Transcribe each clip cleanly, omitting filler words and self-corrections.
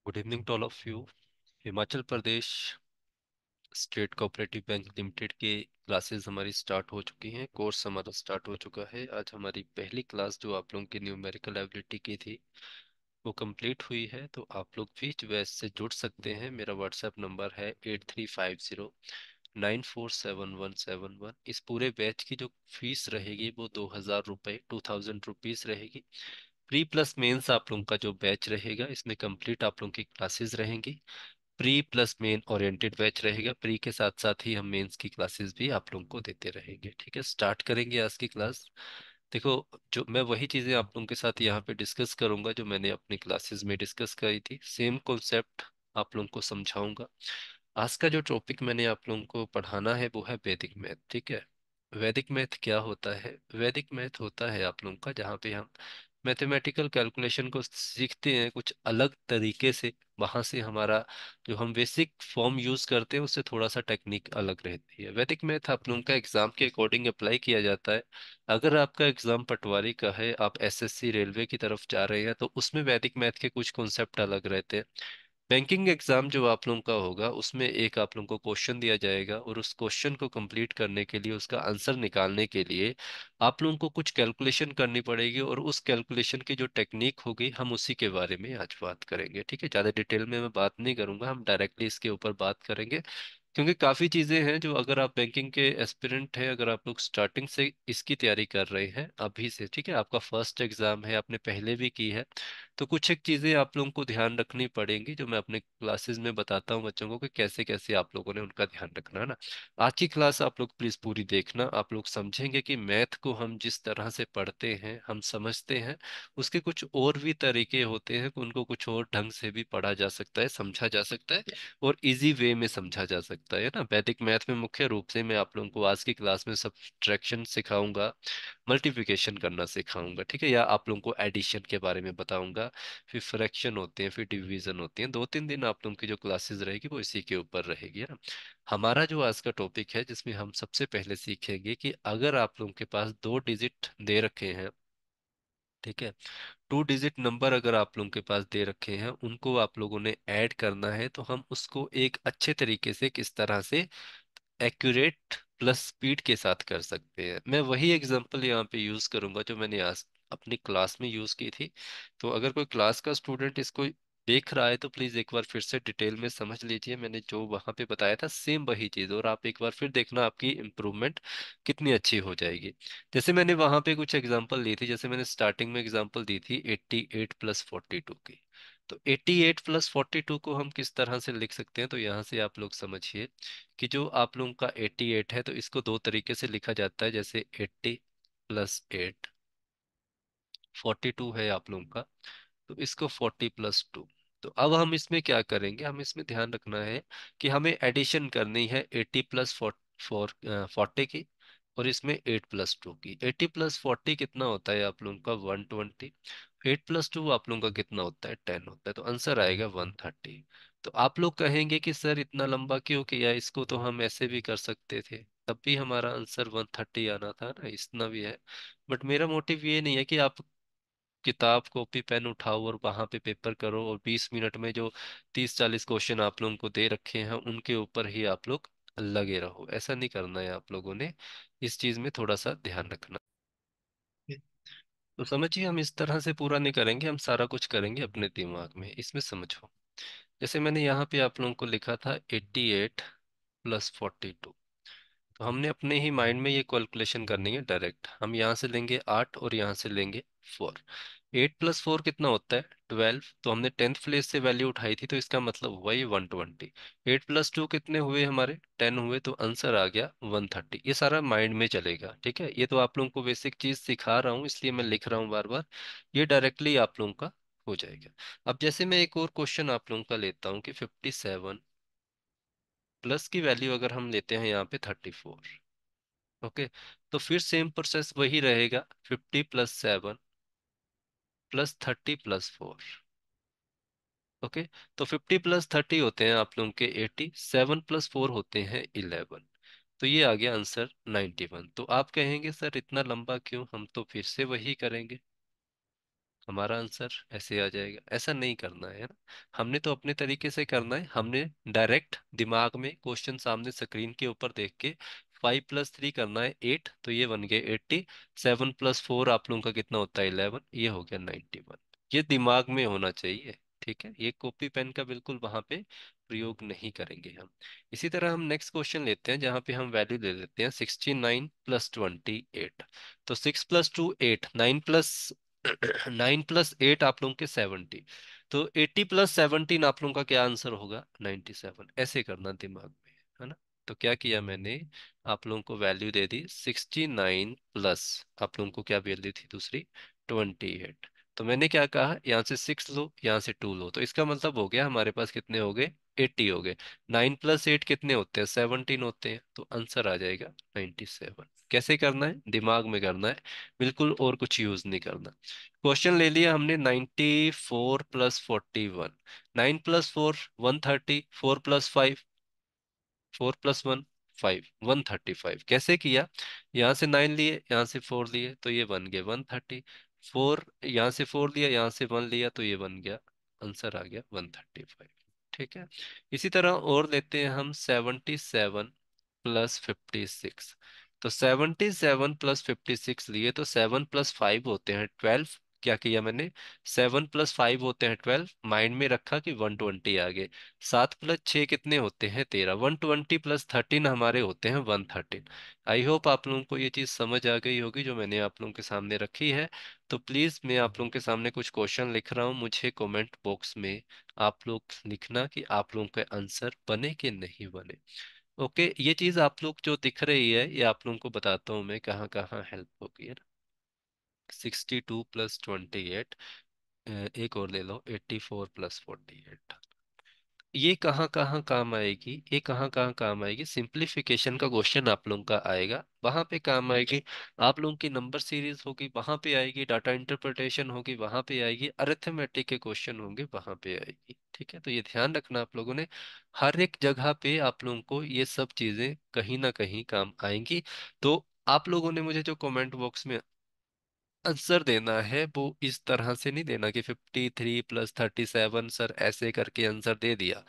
Good evening to all of you. Himachal Pradesh state cooperative bank limited के classes हमारी start हो चुकी हैं। कोर्स हमारा स्टार्ट हो चुका है। आज हमारी पहली क्लास जो आप लोगों की न्यूमेरिकल एबिलिटी की थी वो कंप्लीट हुई है। तो आप लोग भी जो है इससे जुड़ सकते हैं। मेरा व्हाट्सएप नंबर है 8350 9471 1 इस पूरे बैच की जो फीस रहेगी वो 2000 रुपये 2000 रुपीज़ रहेगी। प्री प्लस मेंस आप लोगों का जो बैच रहेगा इसमें कंप्लीट आप लोगों की क्लासेस रहेंगी। Pre plus main oriented batch रहेगा। प्री के साथ साथ ही हम मेंस की क्लासेस भी आप लोगों को देते रहेंगे। ठीक है, स्टार्ट करेंगे आज की क्लास। देखो, जो मैं वही चीज़ें आप लोगों के साथ यहाँ पे डिस्कस करूंगा जो मैंने अपनी क्लासेस में डिस्कस करी थी। सेम कॉन्सेप्ट आप लोगों को समझाऊंगा। आज का जो टॉपिक मैंने आप लोगों को पढ़ाना है वो है वैदिक मैथ। ठीक है, वैदिक मैथ क्या होता है? वैदिक मैथ होता है आप लोगों का जहाँ पे हम मैथमेटिकल कैलकुलेशन को सीखते हैं कुछ अलग तरीके से। वहां से हमारा जो हम बेसिक फॉर्म यूज करते हैं उससे थोड़ा सा टेक्निक अलग रहती है। वैदिक मैथ आप लोगों का एग्जाम के अकॉर्डिंग अप्लाई किया जाता है। अगर आपका एग्जाम पटवारी का है, आप एसएससी रेलवे की तरफ जा रहे हैं, तो उसमें वैदिक मैथ के कुछ कॉन्सेप्ट अलग रहते हैं। बैंकिंग एग्जाम जो आप लोगों का होगा उसमें एक आप लोगों को क्वेश्चन दिया जाएगा और उस क्वेश्चन को कंप्लीट करने के लिए, उसका आंसर निकालने के लिए आप लोगों को कुछ कैलकुलेशन करनी पड़ेगी। और उस कैलकुलेशन की जो टेक्निक होगी हम उसी के बारे में आज बात करेंगे। ठीक है, ज़्यादा डिटेल में मैं बात नहीं करूंगा, हम डायरेक्टली इसके ऊपर बात करेंगे। क्योंकि काफ़ी चीज़ें हैं जो, अगर आप बैंकिंग के एस्पिरेंट हैं, अगर आप लोग स्टार्टिंग से इसकी तैयारी कर रहे हैं अभी से, ठीक है, आपका फर्स्ट एग्जाम है, आपने पहले भी की है, तो कुछ एक चीज़ें आप लोगों को ध्यान रखनी पड़ेंगी जो मैं अपने क्लासेस में बताता हूँ बच्चों को कि कैसे कैसे आप लोगों ने उनका ध्यान रखना है ना। आज की क्लास आप लोग प्लीज़ पूरी देखना। आप लोग समझेंगे कि मैथ को हम जिस तरह से पढ़ते हैं, हम समझते हैं, उसके कुछ और भी तरीके होते हैं कि उनको कुछ और ढंग से भी पढ़ा जा सकता है, समझा जा सकता है और इजी वे में समझा जा सकता है ना। वैदिक मैथ में मुख्य रूप से मैं आप लोगों को आज की क्लास में सब्ट्रैक्शन सिखाऊंगा, मल्टीप्लिकेशन करना सिखाऊंगा, ठीक है, या आप लोगों को एडिशन के बारे में बताऊंगा। फिर फ्रैक्शन होते हैं, फिर डिवीजन होती हैं। 2-3 दिन आप लोगों की जो क्लासेस रहेगी वो इसी के ऊपर रहेगी, है ना। हमारा जो आज का टॉपिक है जिसमें हम सबसे पहले सीखेंगे कि अगर आप लोगों के पास 2 डिजिट दे रखे हैं, ठीक है, 2 डिजिट नंबर अगर आप लोगों के पास दे रखे हैं, उनको आप लोगों ने ऐड करना है, तो हम उसको एक अच्छे तरीके से किस तरह से एक्यूरेट प्लस स्पीड के साथ कर सकते हैं। मैं वही एग्जांपल यहाँ पे यूज करूंगा जो मैंने आज अपनी क्लास में यूज की थी। तो अगर कोई क्लास का स्टूडेंट इसको देख रहा है तो प्लीज एक बार फिर से डिटेल में समझ लीजिए। मैंने जो वहां पे बताया था सेम वही चीज, और आप एक बार फिर देखना आपकी इम्प्रूवमेंट कितनी अच्छी हो जाएगी। जैसे मैंने वहां पे कुछ एग्जांपल ली थी, जैसे मैंने स्टार्टिंग में एग्जांपल दी थी 88 + 42 की। तो 88 + 42 को हम किस तरह से लिख सकते हैं, तो यहाँ से आप लोग समझिए कि जो आप लोगों का 88 है तो इसको दो तरीके से लिखा जाता है। जैसे 80 + 8, 42 है आप लोगों का, तो इसको 40 + 2। तो अब हम इसमें क्या करेंगे, हम इसमें ध्यान रखना है कि हमें एडिशन करनी है 80 + 4 40 की, और इसमें 8 + 2 की। 80 + 40 कितना होता है आप लोगों का? 120। 8 + 2 आप लोगों का कितना होता है? 10 होता है। तो आंसर आएगा 130। तो आप लोग कहेंगे कि सर इतना लंबा क्यों किया, इसको तो हम ऐसे भी कर सकते थे, तब भी हमारा आंसर 130 आना था ना, इतना भी है। बट मेरा मोटिव ये नहीं है कि आप किताब कॉपी पेन उठाओ और वहां पे पेपर करो और 20 मिनट में जो 30-40 क्वेश्चन आप लोगों को दे रखे हैं उनके ऊपर ही आप लोग लगे रहो। ऐसा नहीं करना है आप लोगों ने, इस चीज में थोड़ा सा ध्यान रखना है। तो समझिए, हम इस तरह से पूरा नहीं करेंगे, हम सारा कुछ करेंगे अपने दिमाग में। इसमें समझो, जैसे मैंने यहाँ पे आप लोगों को लिखा था 88 + 42, तो हमने अपने ही माइंड में ये कैलकुलेशन करनी है डायरेक्ट। हम यहाँ से लेंगे 8 और यहाँ से लेंगे 4। 8 + 4 कितना होता है? 12। तो हमने 10th प्लेस से वैल्यू उठाई थी, तो इसका मतलब हुआ ये 120। 8 + 2 कितने हुए हमारे? 10 हुए, तो आंसर आ गया 130। ये सारा माइंड में चलेगा, ठीक है। ये तो आप लोगों को बेसिक चीज सिखा रहा हूँ इसलिए मैं लिख रहा हूँ बार बार, ये डायरेक्टली आप लोगों का हो जाएगा। अब जैसे मैं एक और क्वेश्चन आप लोगों का लेता हूँ कि 57 प्लस की वैल्यू अगर हम लेते हैं यहाँ पे 34, ओके, तो फिर सेम प्रोसेस वही रहेगा। 50 + 7 +30 + 4, ओके। तो 50 + 30 होते हैं आप लोगों के 80, 7 + 4 होते हैं 11। तो ये आ गया आंसर 91। तो आप कहेंगे सर इतना लंबा क्यों, हम तो फिर से वही करेंगे। हमारा आंसर ऐसे आ जाएगा। ऐसा नहीं करना है ना, हमने तो अपने तरीके से करना है। हमने डायरेक्ट दिमाग में क्वेश्चन सामने स्क्रीन के ऊपर देख के 5 + 3 करना है 8, तो ये बन गया 80। 7 + 4 आप लोगों का कितना होता है 11, ये हो गया 91। ये दिमाग में होना चाहिए। ठीक है, ये कॉपी पेन का बिल्कुल वहां पे प्रयोग नहीं करेंगे हम। इसी तरह हम नेक्स्ट क्वेश्चन लेते हैं जहाँ पे हम वैल्यू ले लेते हैं 69 + 28। तो 6 + 2 8, 9 + 8 आप लोगों के 70। तो 80 + 17 आप लोगों का क्या आंसर होगा 97। ऐसे करना दिमाग में, है ना। तो क्या किया मैंने, आप लोगों को वैल्यू दे दी 69 प्लस, आप लोगों को क्या वैल्यू थी दूसरी 28। तो मैंने क्या कहा, यहाँ से 6 लो, यहाँ से 2 लो, तो इसका मतलब हो गया हमारे पास कितने हो गए 80 हो गए। 9 + 8 कितने होते हैं 17 होते हैं, तो आंसर आ जाएगा 97। कैसे करना है, दिमाग में करना है बिल्कुल, और कुछ यूज नहीं करना। क्वेश्चन ले लिया हमने 94 + 41। 9 + 4 130, 4 + 5 4 + 1 5, 135। कैसे किया, यहाँ से 9 लिए, यहाँ से 4 लिए, तो ये बन गया 130। 4, यहाँ से 4 लिया, यहाँ से 1 लिया, तो ये बन गया, आंसर आ गया 135। ठीक है। इसी तरह और लेते हैं हम 77 + 56। तो 77 + 56 लिए, तो 7 + 5 होते हैं 12। क्या किया मैंने, 7 + 5 होते हैं 12, माइंड में रखा कि 120 आ गए। 7 + 6 कितने होते हैं 13, 120 + 13 हमारे होते हैं 113। आई होप आप लोगों को ये चीज़ समझ आ गई होगी जो मैंने आप लोगों के सामने रखी है। तो प्लीज़ मैं आप लोगों के सामने कुछ क्वेश्चन लिख रहा हूँ, मुझे कमेंट बॉक्स में आप लोग लिखना कि आप लोगों के आंसर बने कि नहीं बने। ओके, ये चीज़ आप लोग जो दिख रही है ये आप लोगों को बताता हूँ मैं कहाँ कहाँ हेल्प होगी, है ना। 62 + 28, एक और ले लो 84 + 48। ये कहाँ कहाँ काम आएगी, ये कहाँ कहाँ काम आएगी, सिंप्लीफिकेशन का क्वेश्चन आप लोगों का आएगा वहां पे काम आएगी। आप लोगों की नंबर सीरीज होगी वहां पे आएगी, डाटा इंटरप्रिटेशन होगी वहां पे आएगी, अरिथमेटिक के क्वेश्चन होंगे वहां पे आएगी। ठीक है, तो ये ध्यान रखना आप लोगों ने, हर एक जगह पे आप लोगों को ये सब चीजें कहीं ना कहीं काम आएंगी। तो आप लोगों ने मुझे जो कमेंट बॉक्स में आंसर देना है वो इस तरह से नहीं देना कि 53 + 37 सर ऐसे करके आंसर दे दिया।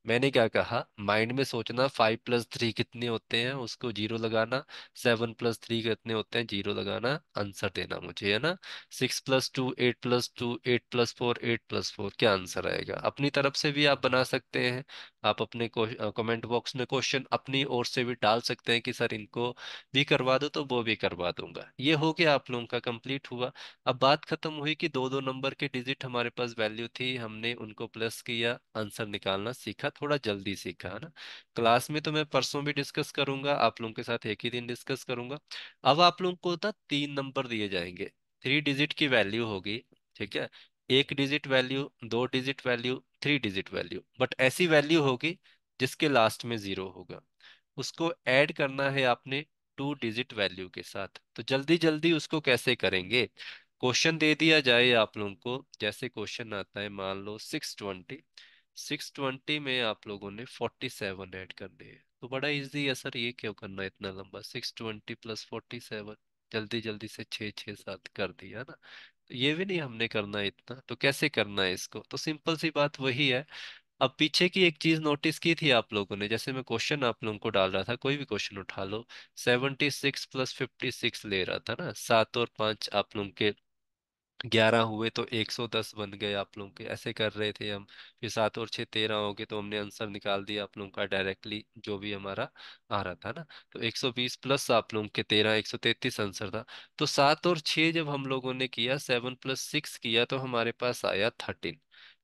मैंने क्या कहा, माइंड में सोचना 5 + 3 कितने होते हैं उसको जीरो लगाना, 7 + 3 कितने होते हैं जीरो लगाना, आंसर देना मुझे, है ना। 6 + 2 8 + 2 8 + 4 8 + 4, क्या आंसर आएगा। अपनी तरफ से भी आप बना सकते हैं, आप अपने कमेंट बॉक्स में क्वेश्चन अपनी ओर से भी डाल सकते हैं कि सर इनको भी करवा दो, तो वो भी करवा दूंगा। ये हो गया आप लोगों का कंप्लीट हुआ। अब बात खत्म हुई कि दो दो नंबर के डिजिट हमारे पास वैल्यू थी, हमने उनको प्लस किया, आंसर निकालना सीखा, थोड़ा जल्दी सीखा, है ना। क्लास में तो मैं परसों भी डिस्कस करूंगा, आप लोगों के साथ एक ही दिन डिस्कस करूंगा। अब आप लोगों को ना 3 नंबर दिए जाएंगे, 3 डिजिट की वैल्यू होगी। ठीक है, 1 digit value, 2 digit value, 3 digit value, but ऐसी वैल्यू होगी जिसके लास्ट में जीरो होगा, उसको ऐड करना है आपने 2 डिजिट वैल्यू के साथ। तो जल्दी जल्दी उसको कैसे करेंगे, क्वेश्चन दे दिया जाए आप लोगों को, जैसे क्वेश्चन आता है मान लो 620, 620 में आप लोगों ने 47 ऐड करने हैं, तो बड़ा इजी है सर, ये क्यों करना है इतना लंबा, 620 + 47, जल्दी जल्दी से 6 6 7 कर दिया ना। तो ये भी नहीं हमने करना है इतना, तो कैसे करना है इसको, तो सिंपल सी बात वही है। अब पीछे की एक चीज नोटिस की थी आप लोगों ने, जैसे मैं क्वेश्चन आप लोगों को डाल रहा था, कोई भी क्वेश्चन उठा लो, 76 + 56 ले रहा था ना, 7 और 5 आप लोगों के 11 हुए, तो 110 बन गए आप लोगों के, ऐसे कर रहे थे हम। फिर 7 और 6 13 हो गए, तो हमने आंसर निकाल दिया आप लोगों का डायरेक्टली जो भी हमारा आ रहा था ना। तो 120 प्लस आप लोगों के 13, 133 आंसर था। तो 7 और 6 जब हम लोगों ने किया, 7 + 6 किया, तो हमारे पास आया 13।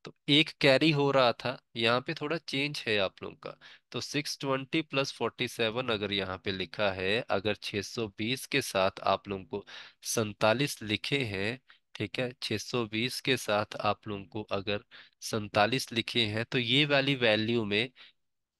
तो एक कैरी हो रहा था, यहाँ पे थोड़ा चेंज है आप लोगों का। तो 620 + 47 अगर यहाँ पे लिखा है, अगर 620 के साथ आप लोगों को 47 लिखे हैं, ठीक है, 620 के साथ आप लोगों को अगर 47 लिखे हैं, तो ये वाली वैल्यू में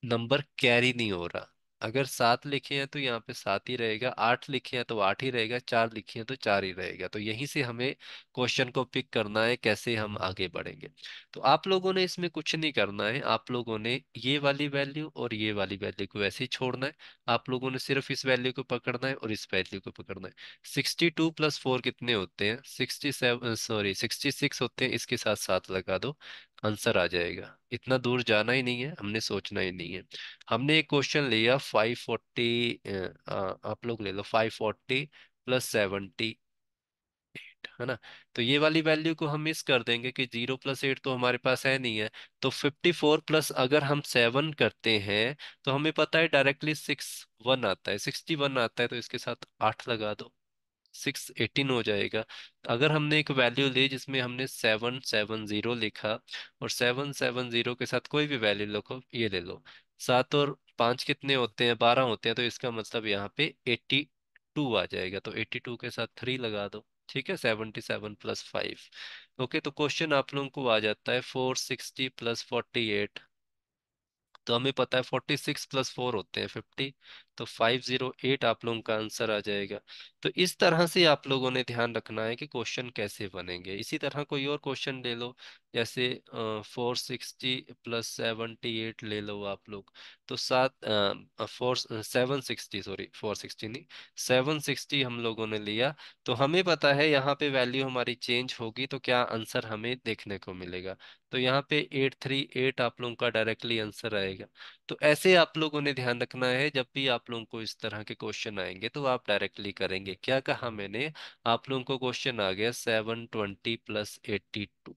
नंबर कैरी नहीं हो रहा। अगर 7 लिखे हैं तो यहाँ पे 7 ही रहेगा, 8 लिखे हैं तो 8 ही रहेगा, 4 लिखे हैं तो 4 ही रहेगा। तो यहीं से हमें क्वेश्चन को पिक करना है, कैसे हम आगे बढ़ेंगे। तो आप लोगों ने इसमें कुछ नहीं करना है, आप लोगों ने ये वाली वैल्यू और ये वाली वैल्यू को ऐसे ही छोड़ना है। आप लोगों ने सिर्फ इस वैल्यू को पकड़ना है और इस वैल्यू को पकड़ना है। 62 + 4 कितने होते हैं? 67, सॉरी 66 होते हैं, इसके साथ 7 लगा दो, आंसर आ जाएगा। इतना दूर जाना ही नहीं है, हमने सोचना ही नहीं है। हमने एक क्वेश्चन लिया 540, आप लोग ले लो 540 + 70, है ना। तो ये वाली वैल्यू को हम मिस कर देंगे कि 0 + 8 तो हमारे पास है नहीं है। तो 54 प्लस अगर हम 7 करते हैं तो हमें पता है डायरेक्टली 61 आता है, 61 आता है, तो इसके साथ 8 लगा दो, 618 हो जाएगा। अगर हमने एक वैल्यू ली जिसमें हमने 770 लिखा, और 770 के साथ कोई भी वैल्यू लिखो, ये ले लो, 7 और 5 कितने होते हैं? 12 होते हैं, तो इसका मतलब यहाँ पे 82 आ जाएगा। तो 82 के साथ 3 लगा दो, ठीक है, 77 + 5। ओके, तो क्वेश्चन आप लोगों को आ जाता है 460 + 48। तो हमें पता है 46 + 4 होते हैं 50। तो 508 आप लोगों का आंसर आ जाएगा। तो इस तरह से आप लोगों ने ध्यान रखना है कि क्वेश्चन कैसे बनेंगे। इसी तरह कोई और क्वेश्चन ले लो, जैसे 460 + 78 ले लो आप लोग। तो 760, सॉरी 460 नहीं, 760 हम लोगों ने लिया। तो हमें पता है यहाँ पे वैल्यू हमारी चेंज होगी तो क्या आंसर हमें देखने को मिलेगा। तो यहाँ पे 838 आप लोगों का डायरेक्टली आंसर आएगा। तो ऐसे आप लोगों ने ध्यान रखना है, जब भी आप लोगों को इस तरह के क्वेश्चन आएंगे तो आप डायरेक्टली करेंगे। क्या कहा मैंने? आप लोगों को क्वेश्चन आ गया 720 + 82,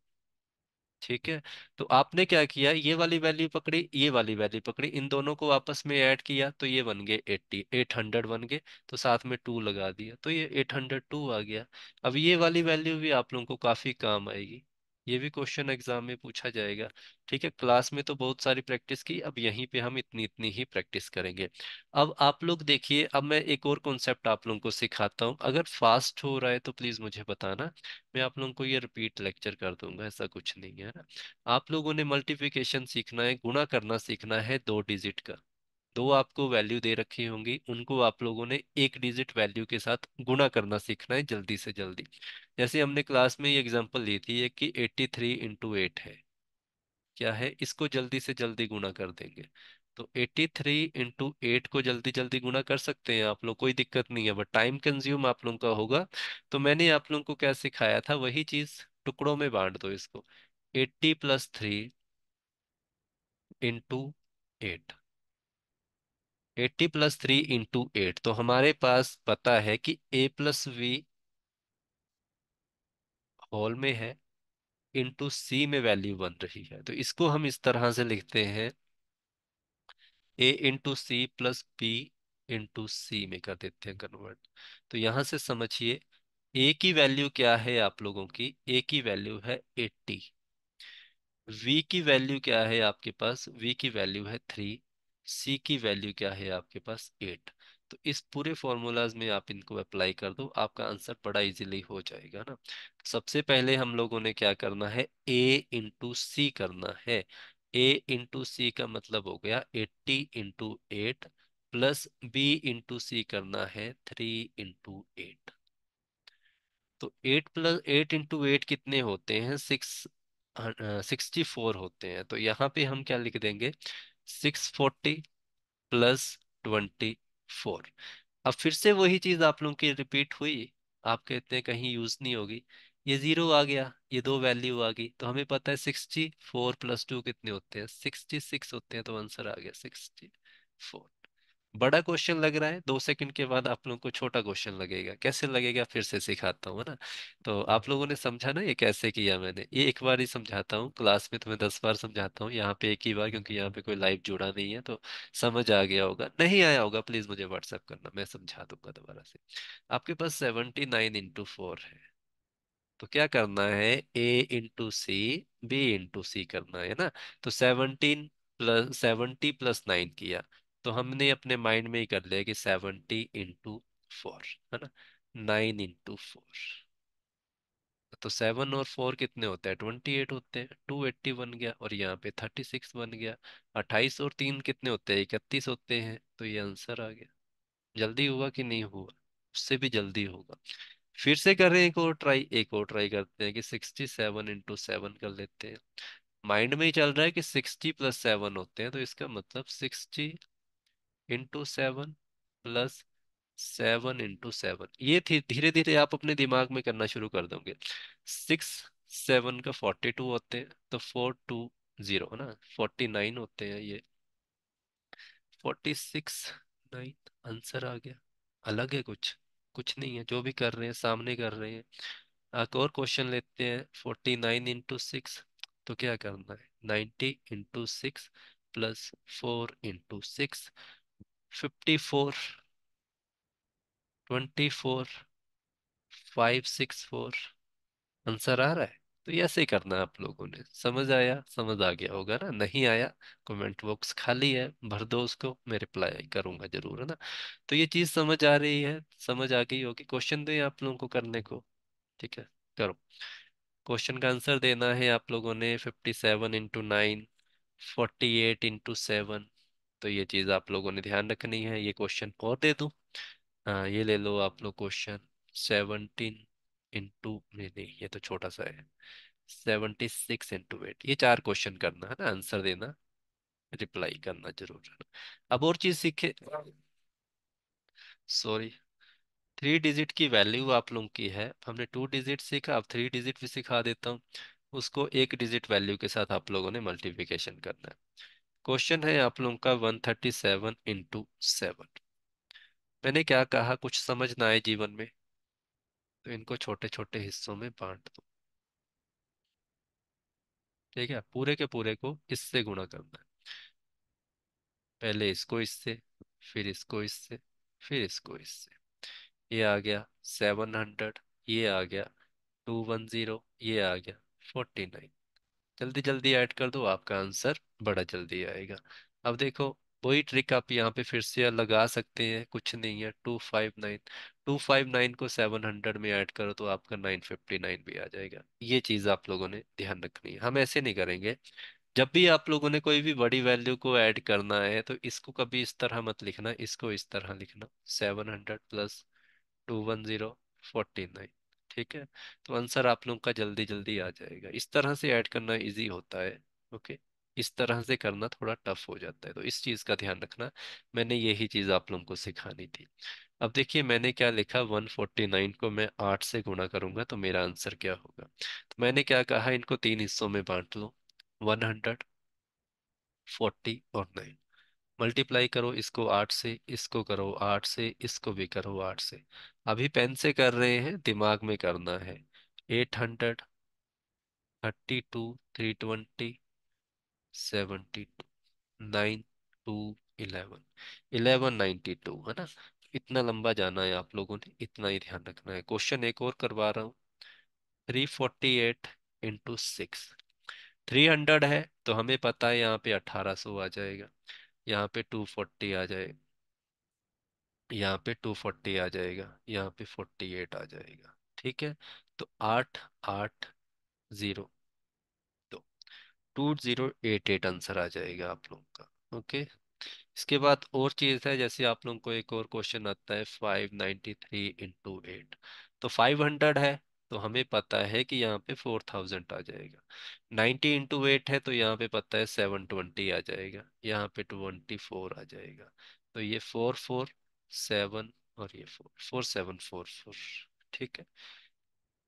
ठीक है। तो आपने क्या किया, ये वाली वैल्यू पकड़ी, ये वाली वैल्यू पकड़ी, इन दोनों को आपस में ऐड किया तो ये बन गए 80, 800 बन गए। तो साथ में 2 लगा दिया तो ये 802 आ गया। अब ये वाली वैल्यू भी आप लोगों को काफी काम आएगी, ये भी क्वेश्चन एग्जाम में पूछा जाएगा। ठीक है, क्लास में तो बहुत सारी प्रैक्टिस की, अब यहीं पे हम इतनी इतनी ही प्रैक्टिस करेंगे। अब आप लोग देखिए, अब मैं एक और कॉन्सेप्ट आप लोगों को सिखाता हूँ। अगर फास्ट हो रहा है तो प्लीज मुझे बताना, मैं आप लोगों को ये रिपीट लेक्चर कर दूंगा, ऐसा कुछ नहीं है ना। आप लोगों ने मल्टीप्लिकेशन सीखना है, गुणा करना सीखना है 2 डिजिट का। दो आपको वैल्यू दे रखी होंगी, उनको आप लोगों ने 1 डिजिट वैल्यू के साथ गुणा करना सीखना है जल्दी से जल्दी। जैसे हमने क्लास में ये एग्जांपल ली थी, ये कि 83 × 8 है, क्या है, इसको जल्दी से जल्दी गुणा कर देंगे। तो 83 × 8 को जल्दी जल्दी गुणा कर सकते हैं आप लोग, कोई दिक्कत नहीं है, बट टाइम कंज्यूम आप लोगों का होगा। तो मैंने आप लोगों को क्या सिखाया था, वही चीज, टुकड़ों में बांट दो इसको। 80 + 3 × 8, 80 + 3 × 8, तो हमारे पास पता है कि a + v होल में है, इंटू सी में वैल्यू बन रही है। तो इसको हम इस तरह से लिखते हैं, a × c + b × c में कर देते हैं कन्वर्ट। तो यहां से समझिए, a की वैल्यू क्या है आप लोगों की, a की वैल्यू है 80, v की वैल्यू क्या है आपके पास, v की वैल्यू है 3, c की वैल्यू क्या है आपके पास 8। तो इस पूरे फॉर्मूलाज में आप इनको अप्लाई कर दो, आपका आंसर बड़ा इजीली हो जाएगा ना। सबसे पहले हम लोगों ने क्या करना है, a × c करना है। a × c का मतलब हो गया 80 × 8, प्लस b × c करना है 3 × 8। तो 8 + 8 × 8 कितने होते हैं, 64 होते हैं। तो यहाँ पे हम क्या लिख देंगे, 640 + 24। अब फिर से वही चीज आप लोगों की रिपीट हुई, आप कहते हैं कहीं यूज नहीं होगी, ये 0 आ गया, ये दो वैल्यू आ गई, तो हमें पता है 64 + 2 कितने होते हैं, 66 होते हैं। तो आंसर आ गया 64। बड़ा क्वेश्चन लग रहा है, 2 सेकंड के बाद आप लोगों को छोटा क्वेश्चन लगेगा, कैसे लगेगा फिर से सिखाता हूँ, है ना। तो आप लोगों ने समझा ना ये कैसे किया मैंने, ये एक बार ही समझाता हूँ, क्लास में तो मैं 10 बार समझाता हूँ, यहाँ पे एक ही बार, क्योंकि यहाँ पे कोई लाइव जुड़ा नहीं है। तो समझ आ गया होगा, नहीं आया होगा प्लीज मुझे व्हाट्सएप करना, मैं समझा दूंगा दोबारा से। आपके पास 79 × 4 है, तो क्या करना है, a × c, b × c करना है ना। तो 70 + 9 किया, तो हमने अपने माइंड में ही कर लिया कि 70 × 4, है ना, 9 × 4, तो 7 और 4 कितने होते हैं? 28 होते हैं, 280 बन गया, और यहाँ पे 36 बन गया। 28 और 3 कितने होते हैं? 31 होते हैं, तो ये आंसर आ गया। जल्दी हुआ कि नहीं हुआ? उससे भी जल्दी होगा। फिर से कर रहे हैं एक और ट्राई, एक और ट्राई करते हैं कि 67 × 7 कर लेते हैं। माइंड में ही चल रहा है कि 60 + 7 होते हैं, तो इसका मतलब 60 × 7 +7 × 7, ये थी। धीरे धीरे आप अपने दिमाग में करना शुरू कर दोगे। 6 7 का 42 होते हैं, तो 420 है ना, 49 होते हैं ये। 46 9 आंसर आ गया। अलग है कुछ? कुछ नहीं है, जो भी कर रहे हैं सामने कर रहे हैं। एक और क्वेश्चन लेते हैं। 49 × 6, तो क्या करना है? 90 × 6 +4 × 6, 54, 24, 564। आंसर आ रहा है? तो ये ऐसे ही करना है आप लोगों ने। समझ आया? समझ आ गया होगा ना? नहीं आया, कमेंट बॉक्स खाली है, भर दो उसको, मैं रिप्लाई करूंगा जरूर, है ना? तो ये चीज समझ आ रही है, समझ आ गई होगी। क्वेश्चन दे आप लोगों को करने को, ठीक है? करो। क्वेश्चन का आंसर देना है आप लोगों ने। 57 × 9, 48 × 7। तो ये चीज आप लोगों ने ध्यान रखनी है। ये क्वेश्चन और दे दूं? हाँ, ये ले लो आप लोग क्वेश्चन। 17 × नहीं नहीं, ये तो छोटा सा है। 76 × 8, ये 4 क्वेश्चन करना है ना, आंसर देना, रिप्लाई करना जरूर, है ना? अब और चीज सीखे। सॉरी। 3 डिजिट की वैल्यू आप लोगों की है, हमने 2 डिजिट सीखा, अब 3 डिजिट भी सिखा देता हूँ। उसको 1 डिजिट वैल्यू के साथ आप लोगों ने मल्टीप्लिकेशन करना है। क्वेश्चन है आप लोगों का 137 × 7। मैंने क्या कहा? कुछ समझ ना आए जीवन में, तो इनको छोटे छोटे हिस्सों में बांट दो। ठीक है, पूरे के पूरे को इससे गुणा करना है। पहले इसको इससे, फिर इसको इससे, फिर इसको इससे। ये आ गया 700, ये आ गया 210, ये आ गया 49। जल्दी जल्दी ऐड कर दो, आपका आंसर बड़ा जल्दी आएगा। अब देखो, वही ट्रिक आप यहाँ पे फिर से लगा सकते हैं, कुछ नहीं है। 259, 259 को 700 में ऐड करो तो आपका 959 भी आ जाएगा। ये चीज आप लोगों ने ध्यान रखनी है। हम ऐसे नहीं करेंगे। जब भी आप लोगों ने कोई भी बड़ी वैल्यू को ऐड करना है, तो इसको कभी इस तरह मत लिखना, इसको इस तरह लिखना। 700 + 210, 49। ठीक है? तो आंसर आप लोगों का जल्दी जल्दी आ जाएगा। इस तरह से ऐड करना इजी होता है। ओके। इस तरह से करना थोड़ा टफ हो जाता है, तो इस चीज का ध्यान रखना। मैंने यही चीज आप लोगों को सिखानी थी। अब देखिए मैंने क्या लिखा, 149 को मैं 8 से गुणा करूंगा तो मेरा आंसर क्या होगा? तो मैंने क्या कहा, इनको 3 हिस्सों में बांट लो। 140 और 9, मल्टीप्लाई करो इसको 8 से, इसको करो 8 से, इसको भी करो 8 से। अभी पेन से कर रहे हैं, दिमाग में करना है। 832, 320, 72, 9 2 11, 1192, है ना? इतना लंबा जाना है आप लोगों ने, इतना ही ध्यान रखना है। क्वेश्चन एक और करवा रहा हूँ। 348 × 6, 300 है तो हमें पता है यहाँ पे 1800 आ जाएगा। यहाँ पे 240 आ जाए, यहाँ पे 240 आ जाएगा, यहाँ पे 48 आ जाएगा। ठीक है? तो 8 8 0, तो 2088 आंसर आ जाएगा आप लोगों का। ओके। इसके बाद और चीज है, जैसे आप लोगों को एक और क्वेश्चन आता है, 593 × 8। तो 500 है तो हमें पता है कि यहाँ पे 4000 आ जाएगा। 90 × 8 है तो यहाँ पे पता है 720 आ जाएगा, यहाँ पे 24 आ जाएगा। तो ये 447, और ये 4744। ठीक है?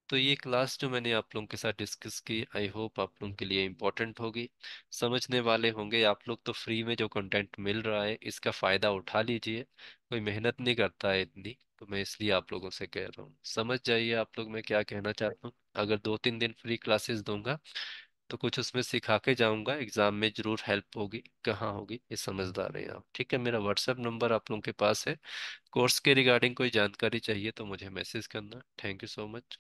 तो ये क्लास जो मैंने आप लोगों के साथ डिस्कस की, आई होप आप लोगों के लिए इम्पोर्टेंट होगी, समझने वाले होंगे। आप लोग तो फ्री में जो कंटेंट मिल रहा है इसका फ़ायदा उठा लीजिए। कोई मेहनत नहीं करता है इतनी, तो मैं इसलिए आप लोगों से कह रहा हूँ, समझ जाइए आप लोग मैं क्या कहना चाहता हूँ। अगर 2 3 दिन फ्री क्लासेस दूंगा तो कुछ उसमें सिखा के जाऊंगा, एग्जाम में जरूर हेल्प होगी। कहाँ होगी, ये समझदार हैं आप। ठीक है? मेरा व्हाट्सएप नंबर आप लोगों के पास है। कोर्स के रिगार्डिंग कोई जानकारी चाहिए तो मुझे मैसेज करना। Thank you so much.